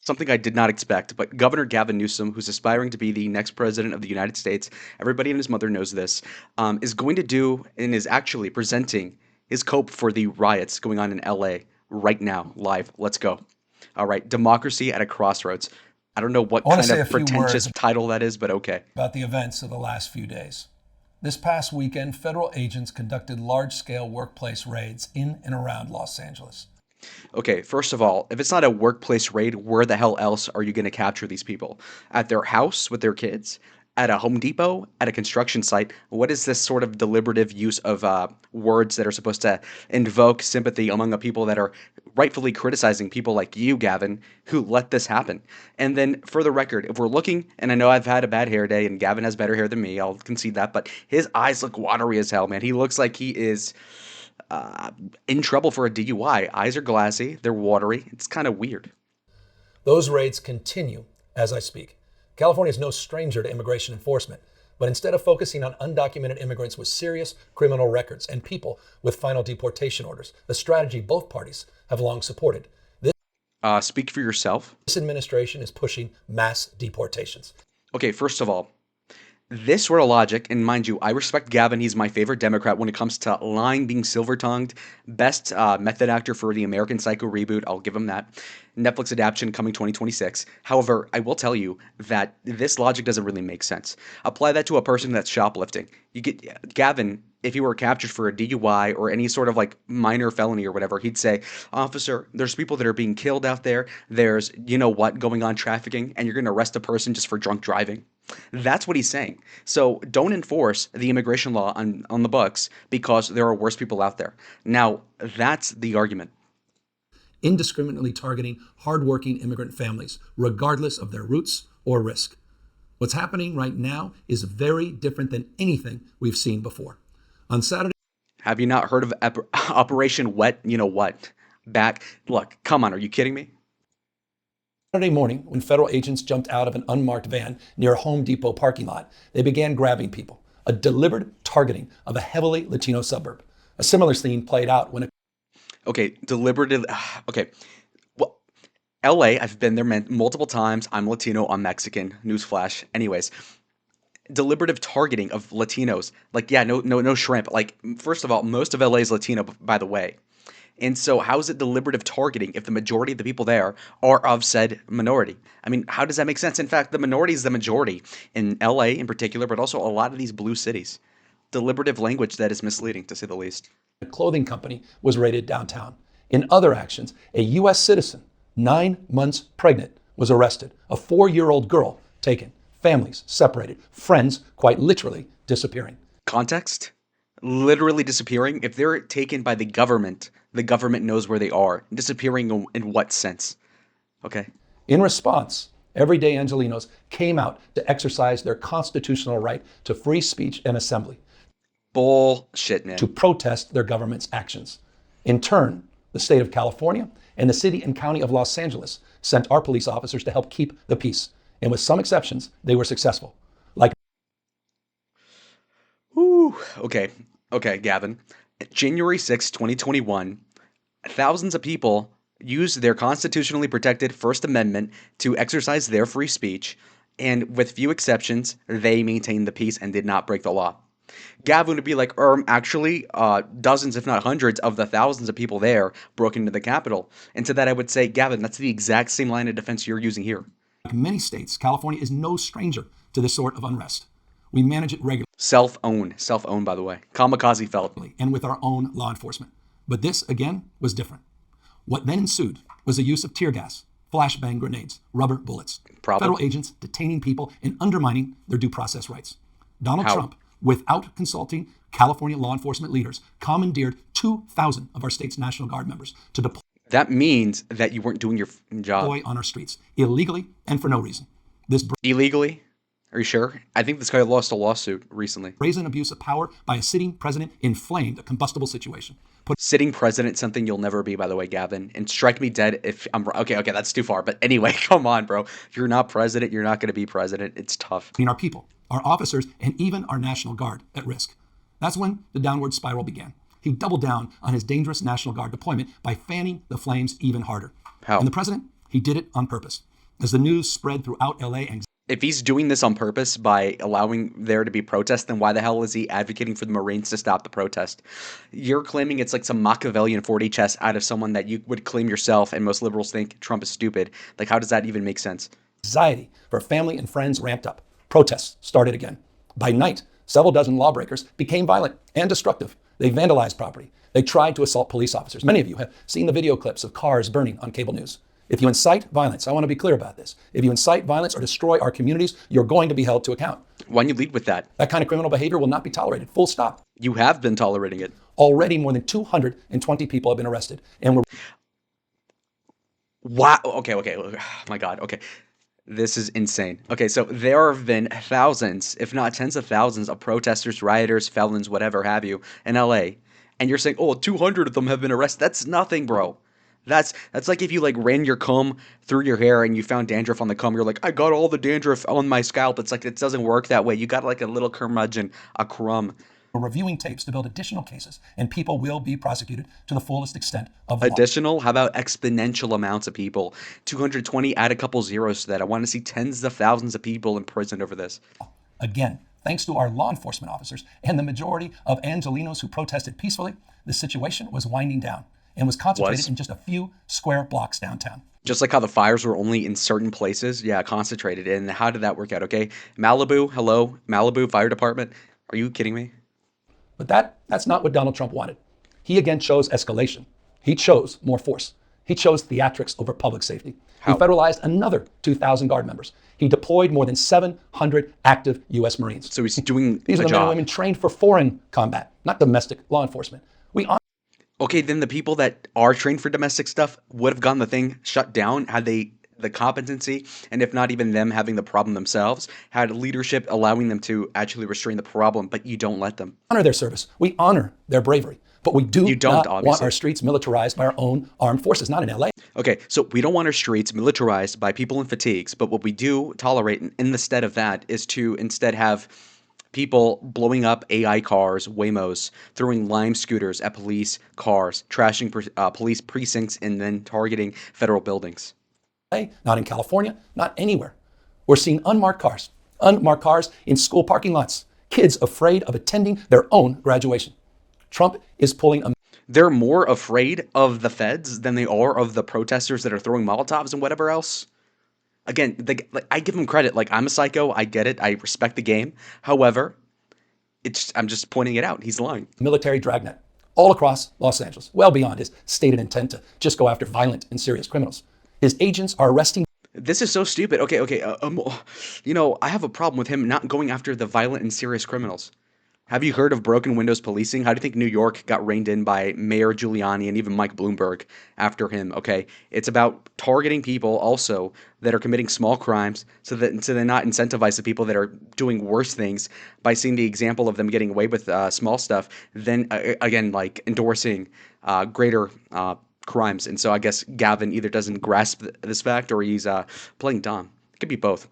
Something I did not expect, but Governor Gavin Newsom, who's aspiring to be the next president of the United States, everybody and his mother knows this, is going to do and is actually presenting his cope for the riots going on in LA right now, live. Let's go. All right, democracy at a crossroads. I don't know what I want to kind say a of few words pretentious title that is, but okay. about the events of the last few days. This past weekend, federal agents conducted large-scale workplace raids in and around Los Angeles. Okay, first of all, if it's not a workplace raid, where the hell else are you going to capture these people? At their house with their kids? At a Home Depot? At a construction site? What is this sort of deliberative use of words that are supposed to invoke sympathy among the people that are rightfully criticizing people like you, Gavin, who let this happen? And then, for the record, if we're looking, and I know I've had a bad hair day, and Gavin has better hair than me, I'll concede that, but his eyes look watery as hell, man. He looks like he is uh, in trouble for a DUI. Eyes are glassy, they're watery. It's kind of weird. Those raids continue as I speak. California is no stranger to immigration enforcement, but instead of focusing on undocumented immigrants with serious criminal records and people with final deportation orders, a strategy both parties have long supported, Speak for yourself. this administration is pushing mass deportations. Okay, first of all, this sort of logic, and mind you, I respect Gavin. He's my favorite Democrat when it comes to lying, being silver tongued. Best method actor for the American Psycho reboot. I'll give him that. Netflix adaptation coming 2026. However, I will tell you that this logic doesn't really make sense. Apply that to a person that's shoplifting. You get Gavin. If he were captured for a DUI or any sort of like minor felony or whatever, he'd say, "Officer, there's people that are being killed out there. There's you know what going on trafficking, and you're going to arrest a person just for drunk driving." That's what he's saying. So don't enforce the immigration law on the books because there are worse people out there. Now, that's the argument. Indiscriminately targeting hardworking immigrant families, regardless of their roots or risk. What's happening right now is very different than anything we've seen before. On Saturday Have you not heard of Operation Wet? You know what? Back. Look, come on. Are you kidding me? morning, when federal agents jumped out of an unmarked van near a Home Depot parking lot, they began grabbing people, a deliberate targeting of a heavily Latino suburb. A similar scene played out when a Okay, deliberative. Okay, well, LA, I've been there multiple times. I'm Latino, I'm Mexican. Newsflash. Anyways, deliberative targeting of Latinos. Like, yeah, no shrimp. Like, first of all, most of LA is Latino, by the way. And so, how is it deliberative targeting if the majority of the people there are of said minority? I mean, how does that make sense? In fact, the minority is the majority in LA in particular, but also a lot of these blue cities. Deliberative language that is misleading, to say the least. clothing company was raided downtown. In other actions, a U.S. citizen, 9 months pregnant, was arrested. A 4-year-old girl taken. Families separated. Friends quite literally disappearing. Context? Literally disappearing. If they're taken by the government knows where they are. Disappearing in what sense? Okay. In response, everyday Angelenos came out to exercise their constitutional right to free speech and assembly, Bullshit, to man. protest their government's actions. In turn, the state of California and the city and county of Los Angeles sent our police officers to help keep the peace. And with some exceptions, they were successful. Like Whew. Okay. Okay, Gavin. January 6, 2021, thousands of people used their constitutionally protected First Amendment to exercise their free speech, and with few exceptions, they maintained the peace and did not break the law. Gavin would be like, actually, dozens, if not hundreds, of the thousands of people there broke into the Capitol. And to that, I would say, Gavin, that's the exact same line of defense you're using here. many states, California is no stranger to this sort of unrest. We manage it regularly Self-own, by the way. Kamikaze felt. and with our own law enforcement. But this, again, was different. What then ensued was the use of tear gas, flashbang grenades, rubber bullets, Problem. federal agents detaining people and undermining their due process rights. Donald How? Trump, without consulting California law enforcement leaders, commandeered 2,000 of our state's National Guard members to That means that you weren't doing your job. deploy on our streets, illegally and for no reason. This Illegally? Are you sure? I think this guy lost a lawsuit recently. brazen abuse of power by a sitting president inflamed a combustible situation, Sitting president, something you'll never be, by the way, Gavin. And strike me dead if I'm wrong. Okay, that's too far. But anyway, come on, bro. If you're not president, you're not going to be president. It's tough. putting our people, our officers, and even our National Guard at risk. That's when the downward spiral began. He doubled down on his dangerous National Guard deployment by fanning the flames even harder. How? And the president He did it on purpose. As the news spread throughout LA, If he's doing this on purpose by allowing there to be protests, then why the hell is he advocating for the Marines to stop the protest? You're claiming it's like some Machiavellian 4D chess out of someone that you would claim yourself, and most liberals think Trump is stupid. Like, how does that even make sense? anxiety for family and friends ramped up. Protests started again. By night, several dozen lawbreakers became violent and destructive. They vandalized property. They tried to assault police officers. Many of you have seen the video clips of cars burning on cable news. If you incite violence, I want to be clear about this. If you incite violence or destroy our communities, you're going to be held to account. Why don't you lead with that? That kind of criminal behavior will not be tolerated. Full stop. You have been tolerating it. Already more than 220 people have been arrested. And we're Wow. Okay. Oh my God. Okay. This is insane. Okay, so there have been thousands, if not tens of thousands, of protesters, rioters, felons, whatever have you, in LA. And you're saying, oh, 200 of them have been arrested. That's nothing, bro. That's like if you like ran your comb through your hair and you found dandruff on the comb. You're like, I got all the dandruff on my scalp. It's like it doesn't work that way. You got like a little curmudgeon, a crumb. reviewing tapes to build additional cases, and people will be prosecuted to the fullest extent of the law. Additional? How about exponential amounts of people? 220, add a couple zeros to that. I want to see tens of thousands of people in prison over this. Again, thanks to our law enforcement officers and the majority of Angelenos who protested peacefully, the situation was winding down and was concentrated in just a few square blocks downtown. Just like how the fires were only in certain places, yeah, concentrated. And how did that work out? Okay, Malibu, hello, Malibu Fire Department. Are you kidding me? But that's not what Donald Trump wanted. He again chose escalation. He chose more force. He chose theatrics over public safety. How? He federalized another 2,000 Guard members. He deployed more than 700 active U.S. Marines. So he's doing These a are the men and job. women trained for foreign combat, not domestic law enforcement. We Okay, then the people that are trained for domestic stuff would have gotten the thing shut down had they the competency, and if not even them having the problem themselves, had leadership allowing them to actually restrain the problem, but you don't let them. honor their service. We honor their bravery. But we do You don't, not want obviously. our streets militarized by our own armed forces, not in LA. Okay, so we don't want our streets militarized by people in fatigues, but what we do tolerate in the stead of that is to instead have people blowing up AI cars, Waymos, throwing lime scooters at police cars, trashing police precincts, and then targeting federal buildings. Not in California, not anywhere. We're seeing unmarked cars in school parking lots, kids afraid of attending their own graduation. Trump is pulling a They're more afraid of the feds than they are of the protesters that are throwing Molotovs and whatever else. Again, I give him credit. Like, I'm a psycho. I get it. I respect the game. However, I'm just pointing it out. He's lying. military dragnet all across Los Angeles, well beyond his stated intent to just go after violent and serious criminals. His agents are arresting This is so stupid. Okay. I have a problem with him not going after the violent and serious criminals. Have you heard of broken windows policing? How do you think New York got reined in by Mayor Giuliani and even Mike Bloomberg after him? Okay, it's about targeting people also that are committing small crimes, so they're not incentivize the people that are doing worse things by seeing the example of them getting away with small stuff. Then again, like endorsing greater crimes. And so I guess Gavin either doesn't grasp this fact or he's playing dumb. It could be both.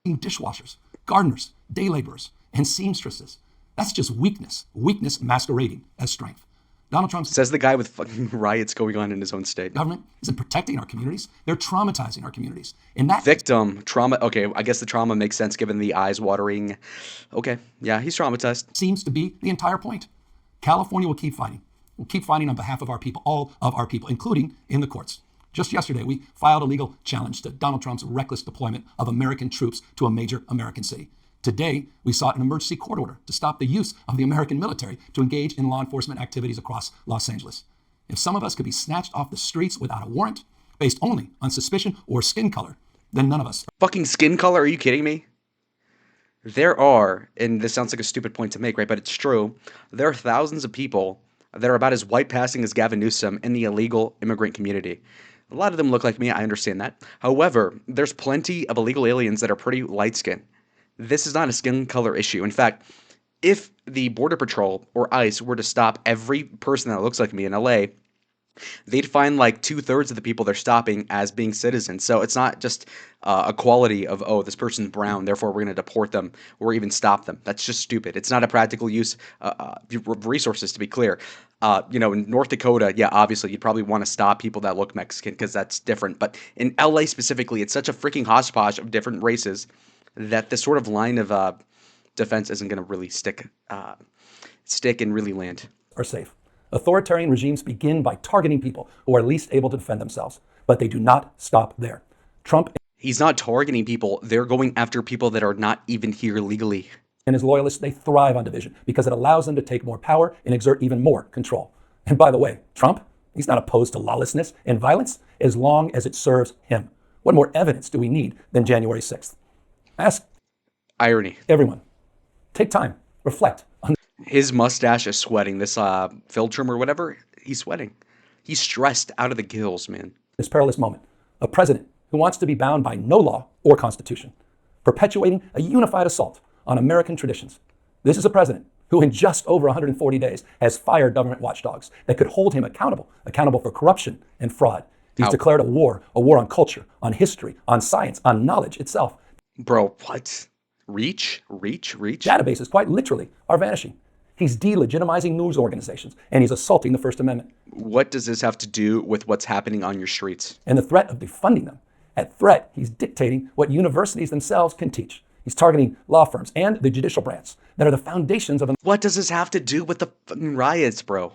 dishwashers, gardeners, day laborers, and seamstresses. That's just weakness masquerading as strength. Donald Trump's Says the guy with fucking riots going on in his own state. government isn't protecting our communities. They're traumatizing our communities. And that Victim trauma. Okay, I guess the trauma makes sense given the eyes watering. Okay, yeah, he's traumatized. seems to be the entire point. California will keep fighting. We'll keep fighting on behalf of our people, all of our people, including in the courts. Just yesterday, we filed a legal challenge to Donald Trump's reckless deployment of American troops to a major American city. Today, we sought an emergency court order to stop the use of the American military to engage in law enforcement activities across Los Angeles. If some of us could be snatched off the streets without a warrant, based only on suspicion or skin color, then none of us Fucking skin color? Are you kidding me? There are, and this sounds like a stupid point to make, right? But it's true. There are thousands of people that are about as white passing as Gavin Newsom in the illegal immigrant community. A lot of them look like me. I understand that. However, there's plenty of illegal aliens that are pretty light skinned. This is not a skin color issue. In fact, if the Border Patrol or ICE were to stop every person that looks like me in LA, they'd find like 2/3 of the people they're stopping as being citizens. So it's not just a quality of, oh, this person's brown, therefore we're going to deport them or even stop them. That's just stupid. It's not a practical use of resources, to be clear. In North Dakota, yeah, obviously you'd probably want to stop people that look Mexican because that's different. But in LA specifically, it's such a freaking hodgepodge of different races that this sort of line of defense isn't going to really stick and really land. Are safe. Authoritarian regimes begin by targeting people who are least able to defend themselves, but they do not stop there. Trump He's not targeting people; they're going after people that are not even here legally. and his loyalists, they thrive on division because it allows them to take more power and exert even more control. And by the way, Trump, he's not opposed to lawlessness and violence as long as it serves him. What more evidence do we need than January 6th? Ask Irony. everyone. Take time, reflect on His mustache is sweating. This field trim or whatever, he's sweating. He's stressed out of the gills, man. this perilous moment. A president who wants to be bound by no law or constitution, perpetuating a unified assault on American traditions. This is a president who in just over 140 days has fired government watchdogs that could hold him accountable for corruption and fraud. He's Ow. declared a war on culture, on history, on science, on knowledge itself. Bro, what? Reach? Databases, quite literally, are vanishing. He's delegitimizing news organizations, and he's assaulting the First Amendment. What does this have to do with what's happening on your streets? And the threat of defunding them. At threat, he's dictating what universities themselves can teach. He's targeting law firms and the judicial branch that are the foundations of an What does this have to do with the fucking riots, bro?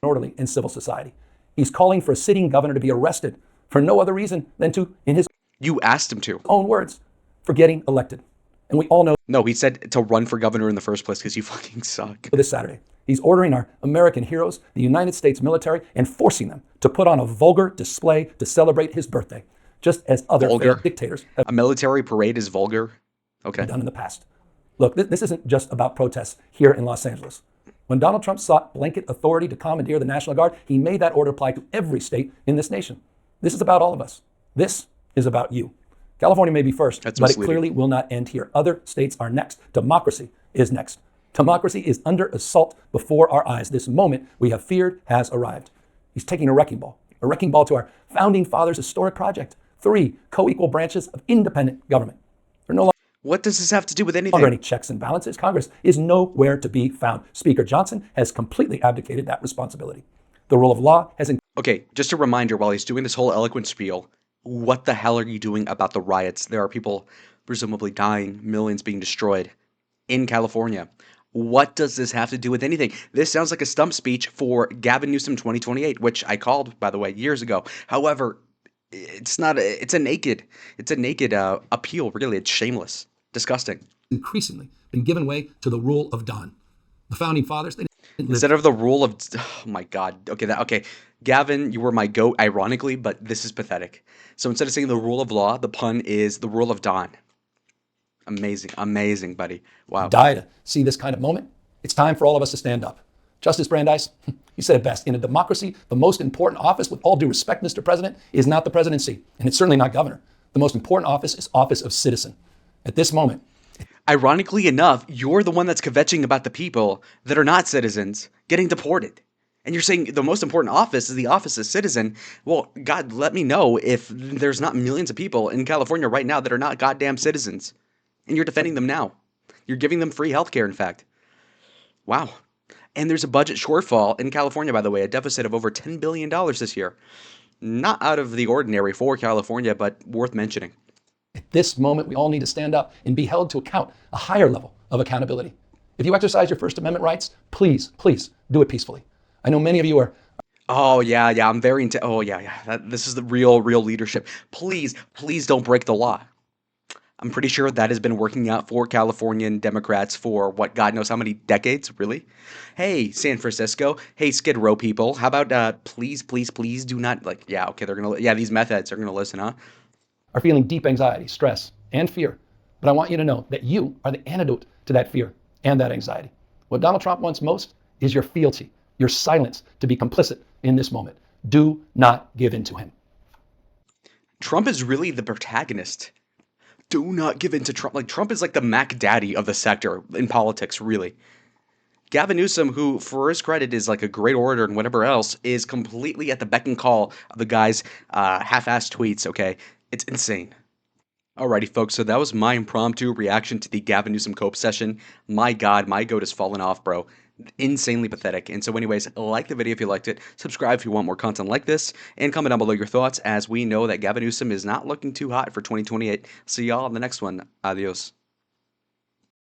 orderly and civil society. He's calling for a sitting governor to be arrested for no other reason than to, in his You asked him to. own words, for getting elected. And we all know No, he said to run for governor in the first place because you fucking suck. this Saturday, he's ordering our American heroes, the United States military, and forcing them to put on a vulgar display to celebrate his birthday, just as other Vulgar? failed dictators have A military parade is vulgar? Okay. done in the past. Look, this isn't just about protests here in Los Angeles. When Donald Trump sought blanket authority to commandeer the National Guard, he made that order apply to every state in this nation. This is about all of us. This is about you. California may be first, That's but it misleading. clearly will not end here. Other states are next. Democracy is next. Democracy is under assault before our eyes. This moment we have feared has arrived. He's taking a wrecking ball to our founding fathers' historic project. 3 co-equal branches of independent government. There are no What does this have to do with longer anything? any checks and balances. Congress is nowhere to be found. Speaker Johnson has completely abdicated that responsibility. The rule of law has Okay, just a reminder while he's doing this whole eloquent spiel, what the hell are you doing about the riots? There are people presumably dying, millions being destroyed in California. What does this have to do with anything? This sounds like a stump speech for Gavin Newsom 2028, which I called, by the way, years ago. However, it's not. It's a naked appeal. Really, it's shameless, disgusting. increasingly been given way to the rule of Don. The founding fathers, they didn't live Instead of the rule of, oh my God. Okay. Gavin, you were my goat, ironically, but this is pathetic. So instead of saying the rule of law, the pun is the rule of Don. Amazing, buddy. Wow. die to see this kind of moment. It's time for all of us to stand up. Justice Brandeis, you said it best. In a democracy, the most important office, with all due respect, Mr. President, is not the presidency, and it's certainly not governor. The most important office is office of citizen. At this moment, Ironically enough, you're the one that's kvetching about the people that are not citizens getting deported. And you're saying the most important office is the office of citizen. Well, God, let me know if there's not millions of people in California right now that are not goddamn citizens. And you're defending them now. You're giving them free healthcare, in fact. Wow. And there's a budget shortfall in California, by the way, a deficit of over $10 billion this year. Not out of the ordinary for California, but worth mentioning. at this moment, we all need to stand up and be held to account, a higher level of accountability. If you exercise your First Amendment rights, please do it peacefully. I know many of you are Oh, yeah, I'm very into. Oh, yeah. This is the real leadership. Please don't break the law. I'm pretty sure that has been working out for Californian Democrats for what, God knows how many decades, really? Hey, San Francisco. Hey, Skid Row people. How about please do not, like, yeah, okay, these meth heads are gonna listen, huh? are feeling deep anxiety, stress, and fear. But I want you to know that you are the antidote to that fear and that anxiety. What Donald Trump wants most is your fealty, your silence to be complicit in this moment. Do not give in to him. Trump is really the protagonist. Do not give in to Trump. Like, Trump is like the Mac Daddy of the sector in politics, really. Gavin Newsom, who, for his credit, is like a great orator and whatever else, is completely at the beck and call of the guy's half-assed tweets, okay? It's insane. Alrighty, folks, so that was my impromptu reaction to the Gavin Newsom cope session. My God, my goat has fallen off, bro. Insanely pathetic. And so, anyways, like the video if you liked it, subscribe if you want more content like this, and comment down below your thoughts as we know that Gavin Newsom is not looking too hot for 2028. See y'all in the next one. Adios.